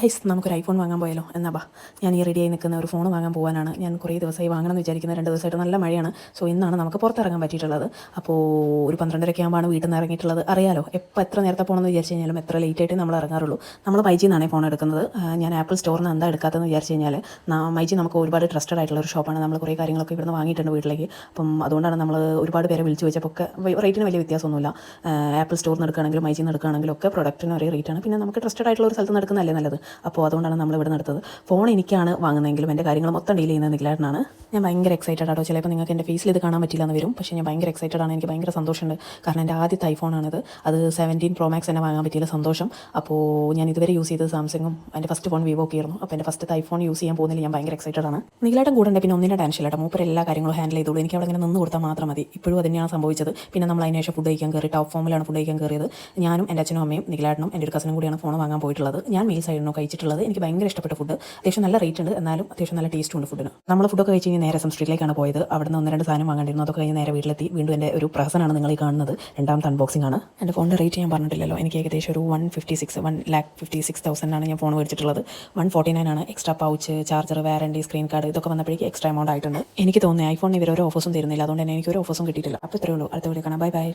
Guys നമുക്കൊരു iPhone വാങ്ങാൻ പോയാലോ എന്നാ ബാ. ഞാൻ ഈ റെഡിയായി നിൽക്കുന്ന ഒരു ഫോൺ വാങ്ങാൻ പോകാനാണ്. ഞാൻ കുറേ ദിവസമായി വാങ്ങണമെന്ന് വിചാരിക്കുന്ന 2 ദിവസമായിട്ട് നല്ല മഴയാണ്. സോ ഇന്നാണ് നമുക്ക് പുറത്തിറങ്ങാൻ പറ്റിയിട്ടുള്ളത്. അപ്പോൾ ഒരു 12:30 ആകുമ്പോഴാണ് വീട്ടിൽ നിന്ന് ഇറങ്ങിയിട്ടുള്ളത്. അറിയാലോ എത്ര നേരത്തെ പോകണമെന്ന് വിചാരിച്ച് കഴിഞ്ഞാലും എത്ര ലേറ്റ് ആയിട്ട് നമ്മൾ ഇറങ്ങാറുള്ളൂ. നമ്മൾ മൈജി നിന്നാണ് ഫോൺ എടുക്കുന്നത്. ഞാൻ ആപ്പിൾ സ്റ്റോറിൽ നിന്ന് എന്താ എടുക്കാത്തതെന്ന് വിചാരിച്ച് കഴിഞ്ഞാൽ മൈജി നമുക്ക് ഒരുപാട് ട്രസ്റ്റഡ് ആയിട്ടുള്ള ഒരു ഷോപ്പാണ്. നമ്മൾ കുറേ കാര്യങ്ങളൊക്കെ ഇവിടുന്ന് വാങ്ങിയിട്ടുണ്ട് വീട്ടിലേക്ക്. അപ്പം അതുകൊണ്ടാണ് നമ്മൾ ഒരുപാട് പേരെ വിളിച്ച് വെച്ചപ്പോൾ ഒക്കെ റേറ്റിന് വലിയ വ്യത്യാസമൊന്നുമില്ല. ആപ്പിൾ സ്റ്റോറിൽ നിന്ന് എടുക്കുകയാണെങ്കിലും മൈജിയിൽ നിന്ന് എടുക്കുകയാണെങ്കിലും ഒക്കെ പ്രൊഡക്റ്റിന് ഒരേ റേറ്റാണ്. പിന്നെ നമുക്ക് ട്രസ്റ്റഡ് ആയിട്ടുള്ള ഒരു സ്ഥലത്ത് നിന്ന് എടുക്കുന്നതല്ലേ നല്ലത്. അപ്പോൾ അതുകൊണ്ടാണ് നമ്മൾ ഇവിടെ നടത്തത്. ഫോൺ എനിക്കാണ് വാങ്ങുന്നതെങ്കിലും എൻ്റെ കാര്യങ്ങൾ മൊത്തം ഡീൽ ചെയ്യുന്നത് നിഖിലേട്ടനാണ്. ഞാൻ ഭയങ്കര എക്സൈറ്റഡ് ആട്ടോ. ചിലപ്പോൾ നിങ്ങൾക്ക് എൻ്റെ ഫേസിൽ ഇത് കാണാൻ പറ്റില്ല എന്ന് വരും. പക്ഷേ ഞാൻ ഭയങ്കര എക്സൈറ്റഡ് ആണ്. എനിക്ക് ഭയങ്കര സന്തോഷമുണ്ട്. കാരണം എൻ്റെ ആദ്യത്തെ ഐഫോണാണിത്. അത് 17 Pro Max തന്നെ വാങ്ങാൻ പറ്റിയില്ല സന്തോഷം. അപ്പോൾ ഞാൻ ഇതുവരെ യൂസ് ചെയ്തത് സാംസങ്ങും എൻ്റെ ഫസ്റ്റ് ഫോൺ വിവോ ഒക്കെ ആയിരുന്നു. അപ്പോൾ എൻ്റെ ഫസ്റ്റ് ഐഫോൺ യൂസ് ചെയ്യാൻ പോകുന്നതിൽ ഞാൻ ഭയങ്കര എക്സൈറ്റഡ് ആണ്. നിഖിലേട്ടൻ കൂടെ ഉണ്ട്. പിന്നെ ഒന്നിൻ്റെ ടെൻഷൻ ഇല്ല. മൂപ്പർ എല്ലാ കാര്യങ്ങളും ഹാൻഡിൽ ചെയ്തോളൂ. എനിക്ക് അവിടെ ഇങ്ങനെ നിന്ന് കൊടുത്താൽ മാത്രം മതി. ഇപ്പോഴും അതിനെയാണ് സംഭവിച്ചത്. പിന്നെ നമ്മൾ അതിന് ശേഷം ഫുഡ് കഴിക്കാൻ കയറി ടോപ്പ് ഫോമിലാണ് ഫുഡ് കഴിക്കാൻ കയറിയത്. ഞാനും എൻ്റെ അച്ഛനും അമ്മയും നിഖിലേട്ടനും എൻ്റെ ഒരു കസിനും കൂടിയാണ് ഫോൺ വാങ്ങാൻ പോയിട്ടുള്ളത്. ഞാൻ മീൽ സൈഡിനോ കഴിച്ചിട്ടുള്ളത്. എനിക്ക് ഭയങ്കര ഇഷ്ടപ്പെട്ട ഫുഡ്. അത്യാവശ്യം നല്ല റേറ്റ് ഉണ്ട്, എന്നാലും അത്യാവശ്യം നല്ല ടേസ്റ്റും ഉണ്ട് ഫുഡിന്. നമ്മൾ ഫുഡൊക്കെ കഴിച്ച് കഴിഞ്ഞ് നേരെ സ്ട്രീറ്റിലേക്കാണ് പോയത്. അവിടെ നിന്ന് 1-2 സാധനം വാങ്ങേണ്ടിയിരുന്നു. അതൊക്കെ കഴിഞ്ഞ് നേരെ വീട്ടിലെത്തി. വീണ്ടും എൻ്റെ ഒരു പ്രസനാണ് നിങ്ങൾ ഈ കാണുന്നത്. രണ്ടാമത്തെ അൺബോക്സിംഗ് ആണ്. എൻ്റെ ഫോണിൻ്റെ റേറ്റ് ഞാൻ പറഞ്ഞിട്ടില്ലല്ലോ. എനിക്ക് ഏകദേശം ഒരു 1,56,000 ആണ് ഞാൻ ഫോൺ മേടിച്ചിട്ടുള്ളത്. 149 ആണ്. Extra pouch, charger, warranty, screen card ഇതൊക്കെ വന്നപ്പോഴേക്ക് എക്സ്ട്രാ എമൗണ്ട് ആയിട്ടുണ്ട്. എനിക്ക് തോന്നുന്നത് ഐഫോണിന് ഇവർ ഒരു ഓഫേഴ്സും തരുന്നില്ല. അതുകൊണ്ട് തന്നെ എനിക്ക് ഒരു ഓഫേഴ്സും കിട്ടിയിട്ടില്ല. അപ്പോൾ ഇത്രയേ ഉള്ളൂ. അടുത്ത വീഡിയോ കാണാം. Bye bye.